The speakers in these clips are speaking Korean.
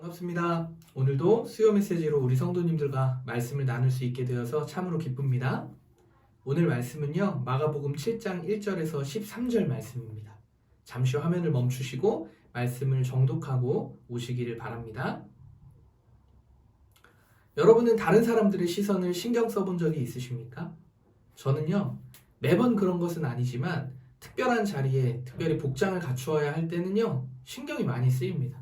반갑습니다. 오늘도 수요 메시지로 우리 성도님들과 말씀을 나눌 수 있게 되어서 참으로 기쁩니다. 오늘 말씀은요, 마가복음 7장 1절에서 13절 말씀입니다. 잠시 화면을 멈추시고 말씀을 정독하고 오시기를 바랍니다. 여러분은 다른 사람들의 시선을 신경 써본 적이 있으십니까? 저는요, 매번 그런 것은 아니지만 특별한 자리에 특별히 복장을 갖추어야 할 때는요, 신경이 많이 쓰입니다.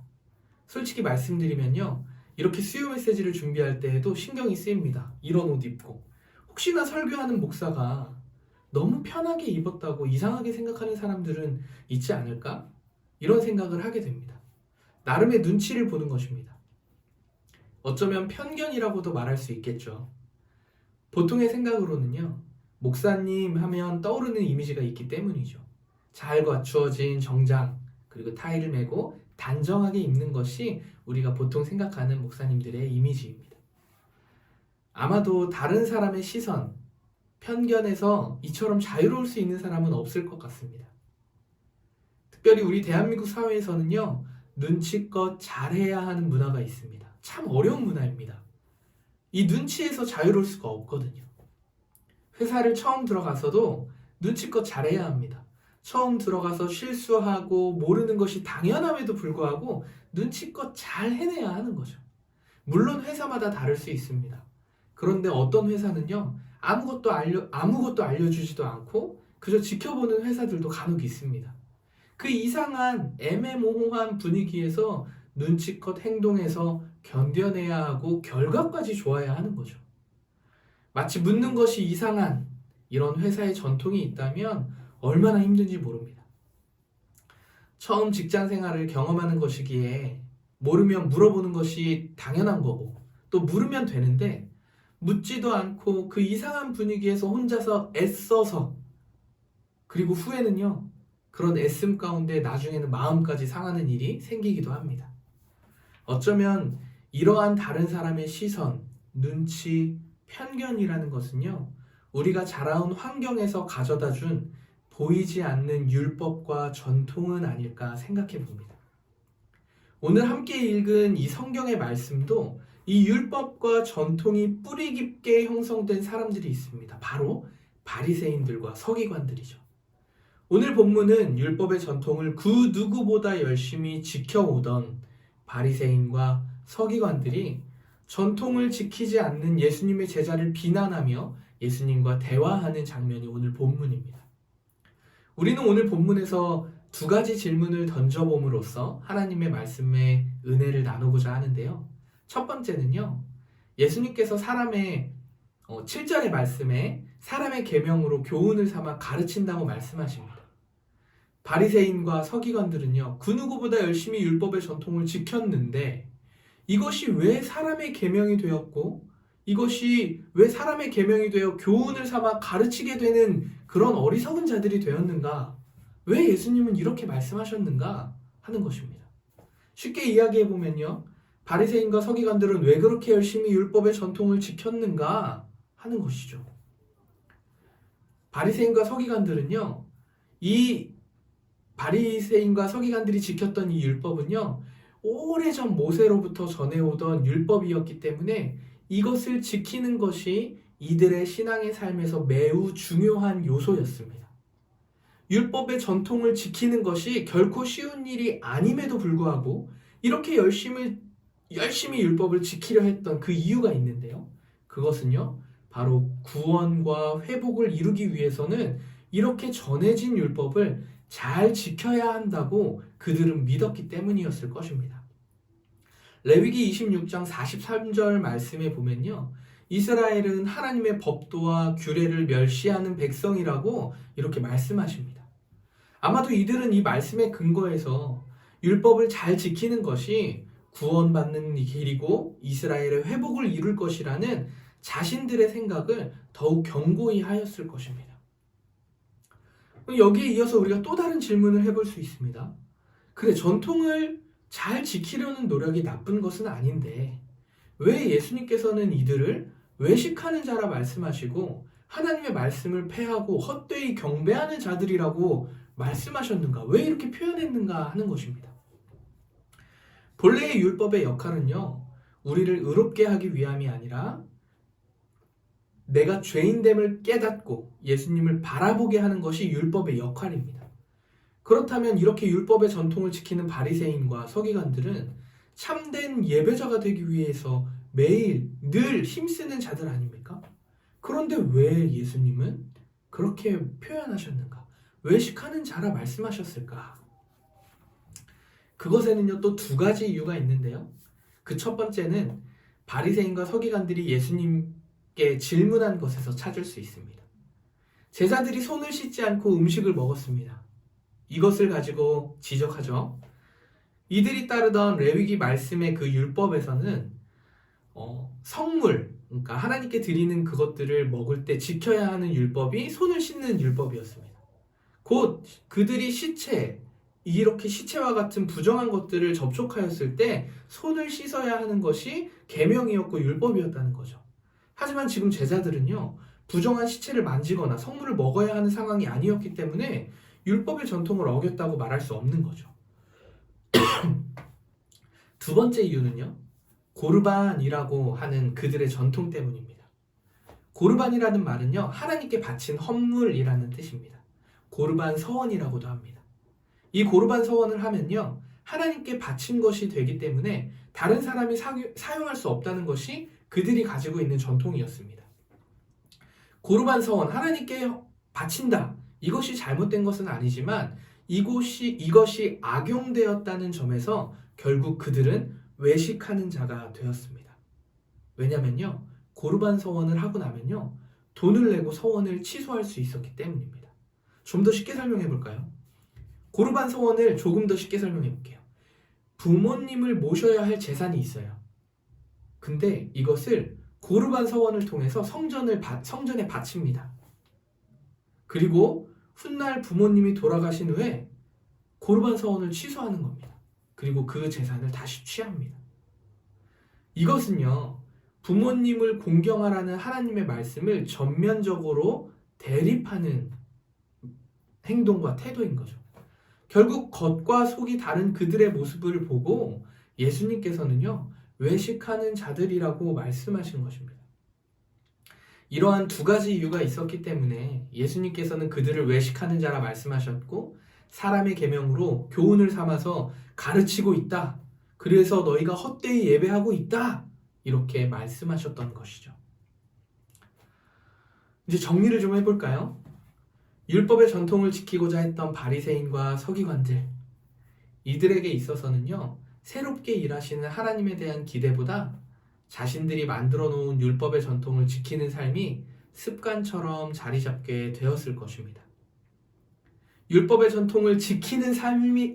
솔직히 말씀드리면요, 이렇게 수요 메시지를 준비할 때에도 신경이 쓰입니다. 이런 옷 입고 혹시나 설교하는 목사가 너무 편하게 입었다고 이상하게 생각하는 사람들은 있지 않을까? 이런 생각을 하게 됩니다. 나름의 눈치를 보는 것입니다. 어쩌면 편견이라고도 말할 수 있겠죠. 보통의 생각으로는요, 목사님 하면 떠오르는 이미지가 있기 때문이죠. 잘 갖추어진 정장, 그리고 타이를 메고 단정하게 입는 것이 우리가 보통 생각하는 목사님들의 이미지입니다. 아마도 다른 사람의 시선, 편견에서 이처럼 자유로울 수 있는 사람은 없을 것 같습니다. 특별히 우리 대한민국 사회에서는요, 눈치껏 잘해야 하는 문화가 있습니다. 참 어려운 문화입니다. 이 눈치에서 자유로울 수가 없거든요. 회사를 처음 들어가서도 눈치껏 잘해야 합니다. 처음 들어가서 실수하고 모르는 것이 당연함에도 불구하고 눈치껏 잘 해내야 하는 거죠. 물론 회사마다 다를 수 있습니다. 그런데 어떤 회사는요, 아무것도 알려주지도 않고 그저 지켜보는 회사들도 간혹 있습니다. 그 이상한 애매모호한 분위기에서 눈치껏 행동해서 견뎌내야 하고 결과까지 좋아야 하는 거죠. 마치 묻는 것이 이상한 이런 회사의 전통이 있다면 얼마나 힘든지 모릅니다. 처음 직장 생활을 경험하는 것이기에 모르면 물어보는 것이 당연한 거고, 또 물으면 되는데 묻지도 않고 그 이상한 분위기에서 혼자서 애써서, 그리고 후에는요, 그런 애씀 가운데 나중에는 마음까지 상하는 일이 생기기도 합니다. 어쩌면 이러한 다른 사람의 시선, 눈치, 편견이라는 것은요, 우리가 자라온 환경에서 가져다 준 보이지 않는 율법과 전통은 아닐까 생각해 봅니다. 오늘 함께 읽은 이 성경의 말씀도 이 율법과 전통이 뿌리 깊게 형성된 사람들이 있습니다. 바로 바리새인들과 서기관들이죠. 오늘 본문은 율법의 전통을 그 누구보다 열심히 지켜오던 바리새인과 서기관들이 전통을 지키지 않는 예수님의 제자를 비난하며 예수님과 대화하는 장면이 오늘 본문입니다. 우리는 오늘 본문에서 두 가지 질문을 던져봄으로써 하나님의 말씀의 은혜를 나누고자 하는데요. 첫 번째는요, 예수님께서 7절의 말씀에 사람의 계명으로 교훈을 삼아 가르친다고 말씀하십니다. 바리새인과 서기관들은요, 그 누구보다 열심히 율법의 전통을 지켰는데 이것이 왜 사람의 계명이 되었고, 이것이 왜 사람의 계명이 되어 교훈을 삼아 가르치게 되는 그런 어리석은 자들이 되었는가? 왜 예수님은 이렇게 말씀하셨는가? 하는 것입니다. 쉽게 이야기해 보면요, 바리새인과 서기관들은 왜 그렇게 열심히 율법의 전통을 지켰는가? 하는 것이죠. 바리새인과 서기관들은요, 이 바리새인과 서기관들이 지켰던 이 율법은요, 오래전 모세로부터 전해오던 율법이었기 때문에 이것을 지키는 것이 이들의 신앙의 삶에서 매우 중요한 요소였습니다. 율법의 전통을 지키는 것이 결코 쉬운 일이 아님에도 불구하고 이렇게 열심히 율법을 지키려 했던 그 이유가 있는데요. 그것은요, 바로 구원과 회복을 이루기 위해서는 이렇게 전해진 율법을 잘 지켜야 한다고 그들은 믿었기 때문이었을 것입니다. 레위기 26장 43절 말씀에 보면요, 이스라엘은 하나님의 법도와 규례를 멸시하는 백성이라고 이렇게 말씀하십니다. 아마도 이들은 이 말씀에 근거해서 율법을 잘 지키는 것이 구원받는 길이고 이스라엘의 회복을 이룰 것이라는 자신들의 생각을 더욱 견고히 하였을 것입니다. 여기에 이어서 우리가 또 다른 질문을 해볼 수 있습니다. 그래, 전통을 잘 지키려는 노력이 나쁜 것은 아닌데 왜 예수님께서는 이들을 외식하는 자라 말씀하시고 하나님의 말씀을 폐하고 헛되이 경배하는 자들이라고 말씀하셨는가? 왜 이렇게 표현했는가 하는 것입니다. 본래의 율법의 역할은요, 우리를 의롭게 하기 위함이 아니라 내가 죄인됨을 깨닫고 예수님을 바라보게 하는 것이 율법의 역할입니다. 그렇다면 이렇게 율법의 전통을 지키는 바리새인과 서기관들은 참된 예배자가 되기 위해서 매일 늘 힘쓰는 자들 아닙니까? 그런데 왜 예수님은 그렇게 표현하셨는가? 외식하는 자라 말씀하셨을까? 그것에는요, 또 두 가지 이유가 있는데요. 그 첫 번째는 바리새인과 서기관들이 예수님께 질문한 것에서 찾을 수 있습니다. 제자들이 손을 씻지 않고 음식을 먹었습니다. 이것을 가지고 지적하죠. 이들이 따르던 레위기 말씀의 그 율법에서는 성물, 그러니까 하나님께 드리는 그것들을 먹을 때 지켜야 하는 율법이 손을 씻는 율법이었습니다. 곧 그들이 이렇게 시체와 같은 부정한 것들을 접촉하였을 때 손을 씻어야 하는 것이 계명이었고 율법이었다는 거죠. 하지만 지금 제자들은요, 부정한 시체를 만지거나 성물을 먹어야 하는 상황이 아니었기 때문에 율법의 전통을 어겼다고 말할 수 없는 거죠. 두 번째 이유는요, 고르반이라고 하는 그들의 전통 때문입니다. 고르반이라는 말은요, 하나님께 바친 헌물이라는 뜻입니다. 고르반 서원이라고도 합니다. 이 고르반 서원을 하면요, 하나님께 바친 것이 되기 때문에 다른 사람이 사용할 수 없다는 것이 그들이 가지고 있는 전통이었습니다. 고르반 서원, 하나님께 바친다. 이것이 잘못된 것은 아니지만 이것이 악용되었다는 점에서 결국 그들은 외식하는 자가 되었습니다. 왜냐면요, 고르반 서원을 하고 나면요, 돈을 내고 서원을 취소할 수 있었기 때문입니다. 좀 더 쉽게 설명해 볼까요? 고르반 서원을 조금 더 쉽게 설명해 볼게요. 부모님을 모셔야 할 재산이 있어요. 근데 이것을 고르반 서원을 통해서 성전에 바칩니다. 그리고 훗날 부모님이 돌아가신 후에 고르반 서원을 취소하는 겁니다. 그리고 그 재산을 다시 취합니다. 이것은요, 부모님을 공경하라는 하나님의 말씀을 전면적으로 대립하는 행동과 태도인 거죠. 결국 겉과 속이 다른 그들의 모습을 보고 예수님께서는요, 외식하는 자들이라고 말씀하신 것입니다. 이러한 두 가지 이유가 있었기 때문에 예수님께서는 그들을 외식하는 자라 말씀하셨고, 사람의 계명으로 교훈을 삼아서 가르치고 있다. 그래서 너희가 헛되이 예배하고 있다. 이렇게 말씀하셨던 것이죠. 이제 정리를 좀 해볼까요? 율법의 전통을 지키고자 했던 바리새인과 서기관들, 이들에게 있어서는요, 새롭게 일하시는 하나님에 대한 기대보다 자신들이 만들어 놓은 율법의 전통을 지키는 삶이 습관처럼 자리 잡게 되었을 것입니다. 율법의 전통을 지키는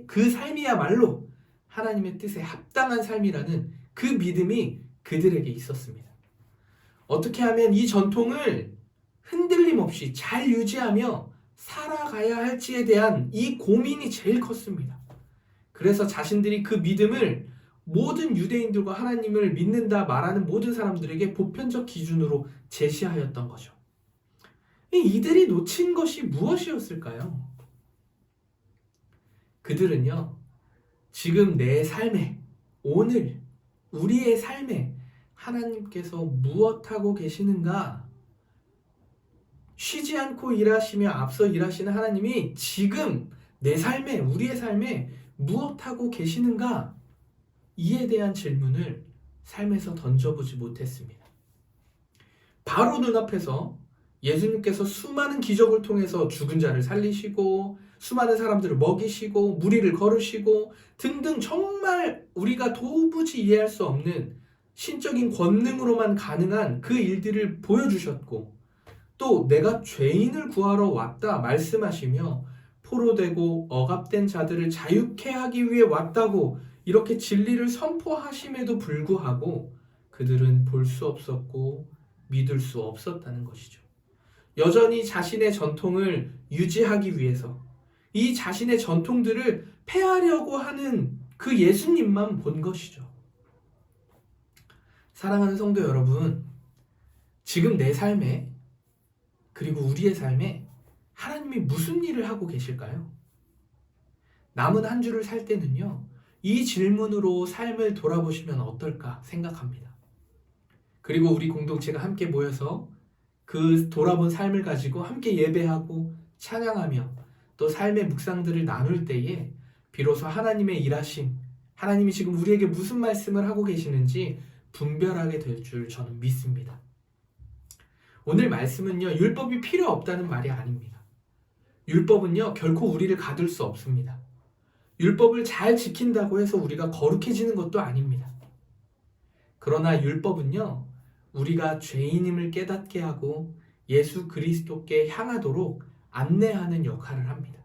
그 삶이야말로 하나님의 뜻에 합당한 삶이라는 그 믿음이 그들에게 있었습니다. 어떻게 하면 이 전통을 흔들림 없이 잘 유지하며 살아가야 할지에 대한 이 고민이 제일 컸습니다. 그래서 자신들이 그 믿음을 모든 유대인들과 하나님을 믿는다 말하는 모든 사람들에게 보편적 기준으로 제시하였던 거죠. 이들이 놓친 것이 무엇이었을까요? 그들은요, 지금 내 삶에, 오늘 우리의 삶에 하나님께서 무엇하고 계시는가? 쉬지 않고 일하시며 앞서 일하시는 하나님이 지금 내 삶에, 우리의 삶에 무엇하고 계시는가? 이에 대한 질문을 삶에서 던져보지 못했습니다. 바로 눈앞에서 예수님께서 수많은 기적을 통해서 죽은 자를 살리시고, 수많은 사람들을 먹이시고, 무리를 걸으시고 등등 정말 우리가 도무지 이해할 수 없는 신적인 권능으로만 가능한 그 일들을 보여주셨고, 또 내가 죄인을 구하러 왔다 말씀하시며 포로되고 억압된 자들을 자유케 하기 위해 왔다고 이렇게 진리를 선포하심에도 불구하고 그들은 볼 수 없었고 믿을 수 없었다는 것이죠. 여전히 자신의 전통을 유지하기 위해서 이 자신의 전통들을 폐하려고 하는 그 예수님만 본 것이죠. 사랑하는 성도 여러분, 지금 내 삶에, 그리고 우리의 삶에 하나님이 무슨 일을 하고 계실까요? 남은 한 주를 살 때는요, 이 질문으로 삶을 돌아보시면 어떨까 생각합니다. 그리고 우리 공동체가 함께 모여서 그 돌아본 삶을 가지고 함께 예배하고 찬양하며 또 삶의 묵상들을 나눌 때에 비로소 하나님의 일하심, 하나님이 지금 우리에게 무슨 말씀을 하고 계시는지 분별하게 될 줄 저는 믿습니다. 오늘 말씀은요, 율법이 필요 없다는 말이 아닙니다. 율법은요, 결코 우리를 가둘 수 없습니다. 율법을 잘 지킨다고 해서 우리가 거룩해지는 것도 아닙니다. 그러나 율법은요, 우리가 죄인임을 깨닫게 하고 예수 그리스도께 향하도록 안내하는 역할을 합니다.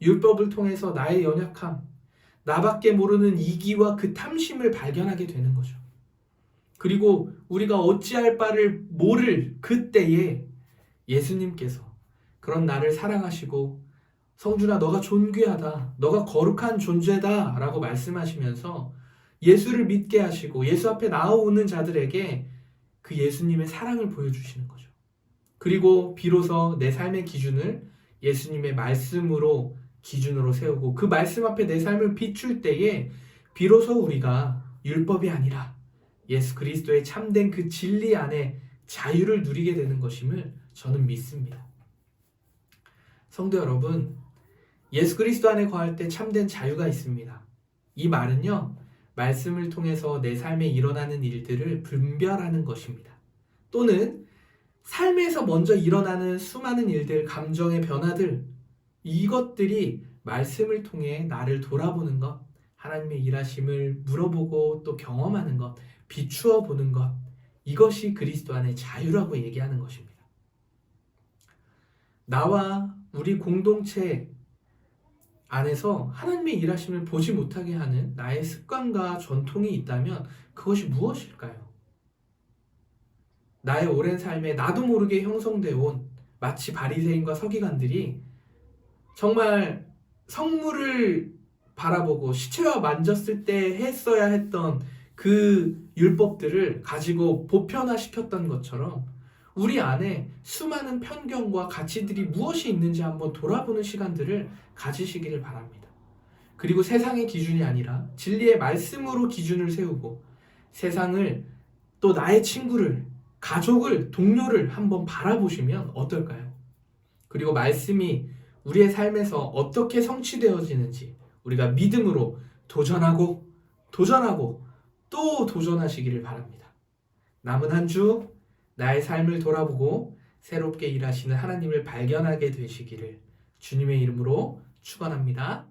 율법을 통해서 나의 연약함, 나밖에 모르는 이기와 그 탐심을 발견하게 되는 거죠. 그리고 우리가 어찌할 바를 모를 그때에 예수님께서 그런 나를 사랑하시고 성준아 너가 존귀하다, 너가 거룩한 존재다 라고 말씀하시면서 예수를 믿게 하시고 예수 앞에 나아오는 자들에게 그 예수님의 사랑을 보여주시는 거죠. 그리고 비로소 내 삶의 기준을 예수님의 말씀으로 기준으로 세우고 그 말씀 앞에 내 삶을 비출 때에 비로소 우리가 율법이 아니라 예수 그리스도의 참된 그 진리 안에 자유를 누리게 되는 것임을 저는 믿습니다. 성도 여러분, 예수 그리스도 안에 거할 때 참된 자유가 있습니다. 이 말은요, 말씀을 통해서 내 삶에 일어나는 일들을 분별하는 것입니다. 또는 삶에서 먼저 일어나는 수많은 일들, 감정의 변화들, 이것들이 말씀을 통해 나를 돌아보는 것, 하나님의 일하심을 물어보고 또 경험하는 것, 비추어 보는 것, 이것이 그리스도 안의 자유라고 얘기하는 것입니다. 나와 우리 공동체 안에서 하나님의 일하심을 보지 못하게 하는 나의 습관과 전통이 있다면 그것이 무엇일까요? 나의 오랜 삶에 나도 모르게 형성되어 온 마치 바리새인과 서기관들이 정말 성물을 바라보고 시체와 만졌을 때 했어야 했던 그 율법들을 가지고 보편화시켰던 것처럼 우리 안에 수많은 편견과 가치들이 무엇이 있는지 한번 돌아보는 시간들을 가지시기를 바랍니다. 그리고 세상의 기준이 아니라 진리의 말씀으로 기준을 세우고 세상을 또 나의 친구를, 가족을, 동료를 한번 바라보시면 어떨까요? 그리고 말씀이 우리의 삶에서 어떻게 성취되어지는지 우리가 믿음으로 도전하고 또 도전하시기를 바랍니다. 남은 한 주 나의 삶을 돌아보고 새롭게 일하시는 하나님을 발견하게 되시기를 주님의 이름으로 축원합니다.